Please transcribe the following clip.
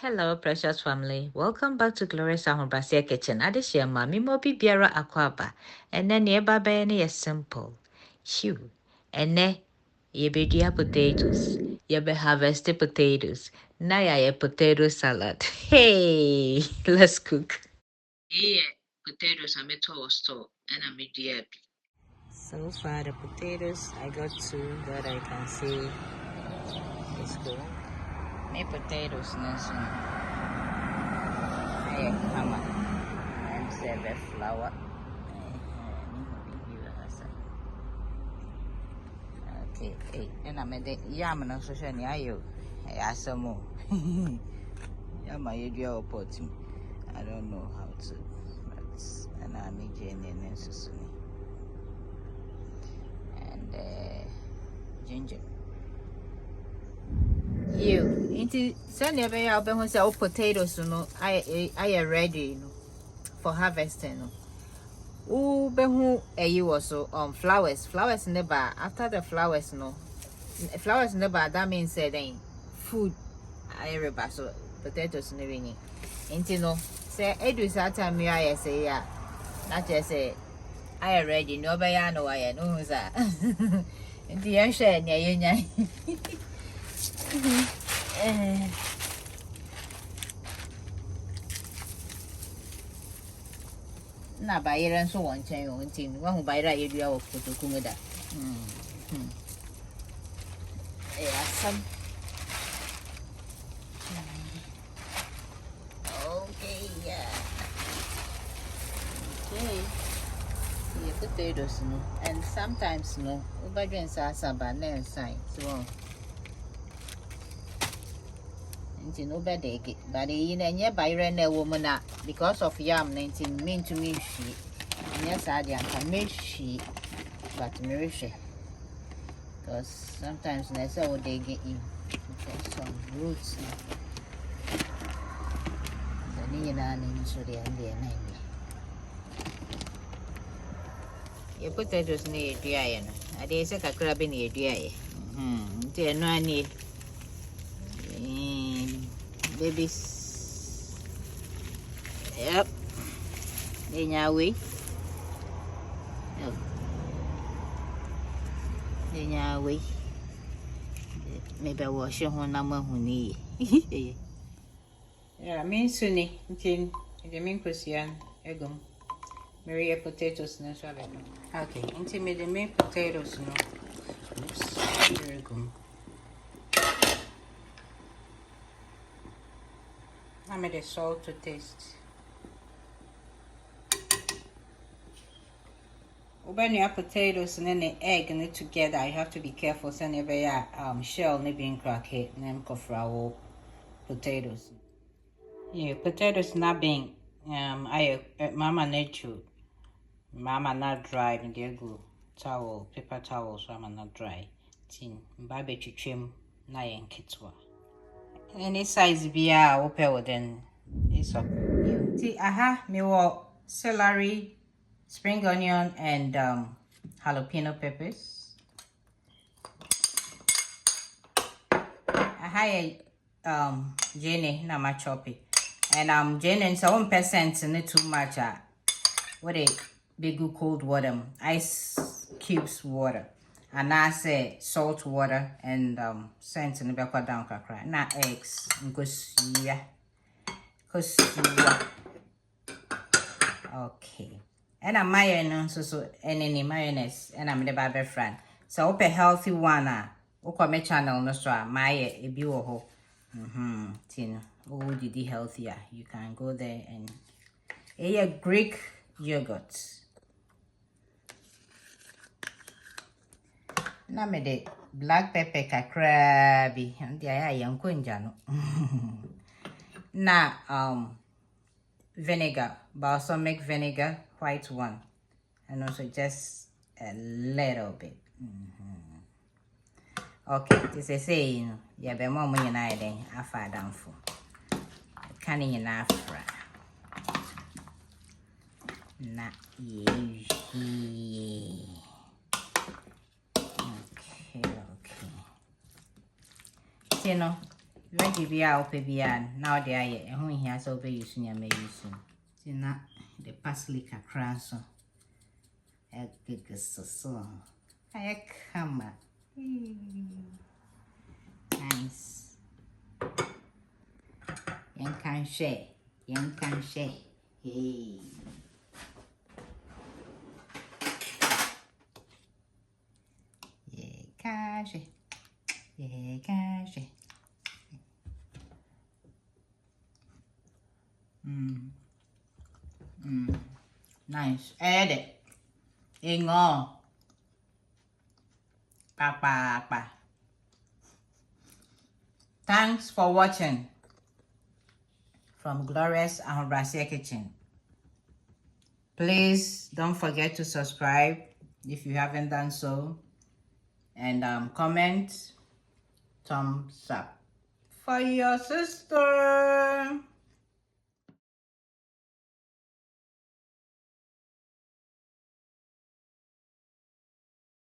Hello, precious family. Welcome back to Glorious Ahobasia Kitchen. Adishia mami mobi biara akwaba. And then nearby is simple. Shoo. And ne ye be dear potatoes. Ye be harvested potatoes. Now ye potato salad. Hey, let's cook. Yeah, potatoes are made to store and I'm dear. So far the potatoes I got two that I can see is good. Me potatoes next hammer and serve flour. Okay, hey, and I made the yam and social ayo. I asked some more. Yam, I do pot. I don't know how to, but and I need Jenny and necessary. And ginger. You, into Sunday, I'll be home say potatoes, I are ready, for harvesting. Oh, behu you also flowers in the bar. After the flowers flowers in the bar, that means then food I reba so potatoes in the ring. Ain't no say edu sata me I say ya. Not just say I ready no by no I know who's that. The young share near you. Na bayran so one chain on tin one who buy that you do our photo kumeda. Yeah, some. Okay, yeah. Okay. Yeah, potatoes, and sometimes, over doing sasaba, no sign. So, and you know, bad egg, but in a nearby ran a woman because of yam 19 mean to me she. Yes, I can make she, but Marisha. Because sometimes I say what they get you. Some roots. The Nina so they are there. Your potatoes need dry. I did say a crab in your dry. Dear, no, I need babies. Yep. In your way. In your way. Maybe I wash your home number who need. Yeah, I mean, Sunny, the mean Christian, egum. Maria potatoes, no, okay, intimate the main potatoes, Oops, here we go. I made the salt to taste. When you have potatoes and then the egg and it together, you have to be careful. Send your shell, maybe in crack it, name for potatoes. Yeah, potatoes not being mama nature. Mama not dry, and they go towel, paper towel, so I'm not dry. Tin, baby to trim, na yen kitwa. Any size be open with then it's up. See, me wa celery, spring onion, and jalapeno peppers. Jenny, na my choppy. And Jenny, so 1% in it too much. What a big cold water, ice cubes water. And I say salt water and scent in the back down crack. Not eggs, because yeah. Okay. And I'm mayonnaise so any mayonnaise and I'm the barber friend. So open healthy one okay my channel no so my a bio tin oh did healthier. You can go there and a Greek yogurt. Na me de black pepper kakrabi and the young kunjano. Na vinegar, balsamic vinegar, white one, and also just a little bit. Okay, this is saying, yeah, be more money na then I far down for. Canning in Afra. Na ye. Okay. You know, Veggie be out, baby, and now they are and when he has over using your may use soon. Not the parsley crasso. A good so. I come. Nice. Yan can share. Yan can share. Hey. Yeah, cash. Yeah, cash. Nice. Add it. Ingo. Pa. Thanks for watching from Glorious and Brassier Kitchen. Please don't forget to subscribe if you haven't done so, and comment thumbs up for your sister.